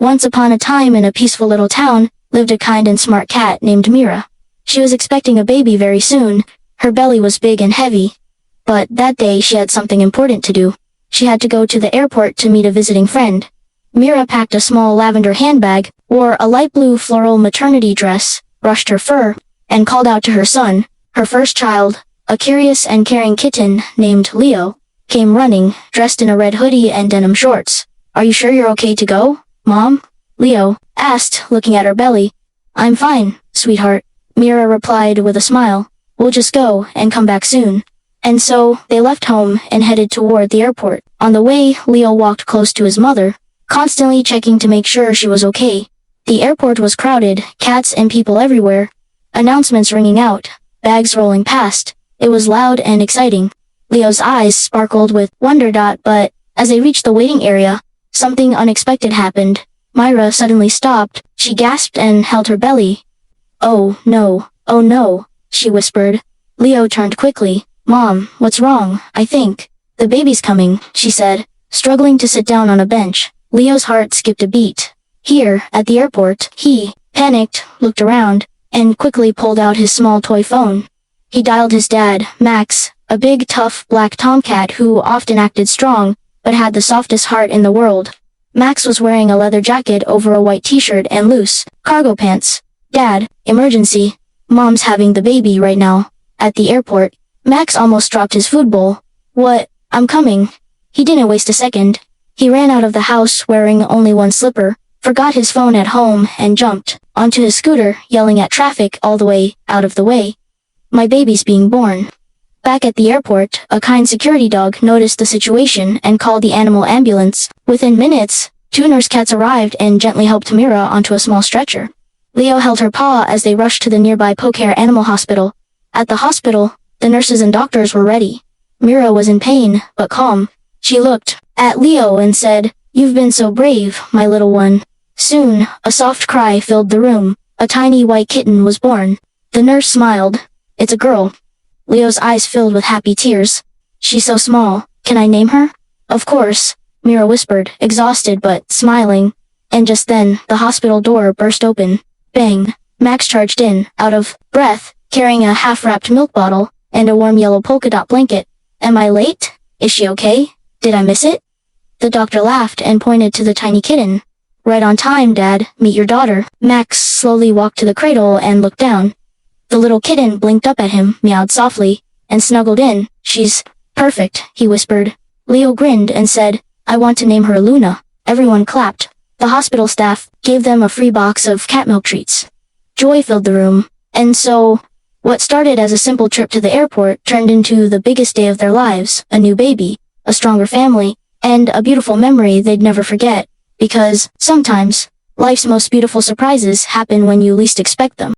Once upon a time in a peaceful little town, lived a kind and smart cat named Mira. She was expecting a baby very soon. Her belly was big and heavy. But that day she had something important to do. She had to go to the airport to meet a visiting friend. Mira packed a small lavender handbag, wore a light blue floral maternity dress, brushed her fur, and called out to her son. Her first child, a curious and caring kitten named Leo, came running, dressed in a red hoodie and denim shorts. "Are you sure you're okay to go, Mom?" Leo asked, looking at her belly. "I'm fine, sweetheart," Mira replied with a smile. "We'll just go and come back soon." And so, they left home and headed toward the airport. On the way, Leo walked close to his mother, constantly checking to make sure she was okay. The airport was crowded, cats and people everywhere. Announcements ringing out, bags rolling past. It was loud and exciting. Leo's eyes sparkled with wonder. But, as they reached the waiting area, something unexpected happened. Mira suddenly stopped. She gasped and held her belly. "Oh no," she whispered. Leo turned quickly. "Mom, what's wrong? I think the baby's coming," she said, struggling to sit down on a bench. Leo's heart skipped a beat. Here, at the airport, he, panicked, looked around, and quickly pulled out his small toy phone. He dialed his dad, Max, a big, tough, black tomcat who often acted strong, but had the softest heart in the world. Max was wearing a leather jacket over a white t-shirt and loose cargo pants. "Dad, emergency. Mom's having the baby right now." At the airport, Max almost dropped his food bowl. "What? I'm coming." He didn't waste a second. He ran out of the house wearing only one slipper, forgot his phone at home, and jumped onto his scooter, yelling at traffic all the way out of the way. "My baby's being born." Back at the airport, a kind security dog noticed the situation and called the animal ambulance. Within minutes, 2 nurse cats arrived and gently helped Mira onto a small stretcher. Leo held her paw as they rushed to the nearby Pocare Animal Hospital. At the hospital, the nurses and doctors were ready. Mira was in pain, but calm. She looked at Leo and said, "You've been so brave, my little one." Soon, a soft cry filled the room. A tiny white kitten was born. The nurse smiled. "It's a girl." Leo's eyes filled with happy tears. "She's so small. Can I name her?" "Of course," Mira whispered, exhausted but smiling. And just then, the hospital door burst open. Bang! Max charged in, out of breath, carrying a half-wrapped milk bottle and a warm yellow polka dot blanket. "Am I late? Is she okay? Did I miss it?" The doctor laughed and pointed to the tiny kitten. "Right on time, Dad. Meet your daughter." Max slowly walked to the cradle and looked down. The little kitten blinked up at him, meowed softly, and snuggled in. "She's perfect," he whispered. Leo grinned and said, "I want to name her Luna." Everyone clapped. The hospital staff gave them a free box of cat milk treats. Joy filled the room. And so, what started as a simple trip to the airport turned into the biggest day of their lives, a new baby, a stronger family, and a beautiful memory they'd never forget. Because, sometimes, life's most beautiful surprises happen when you least expect them.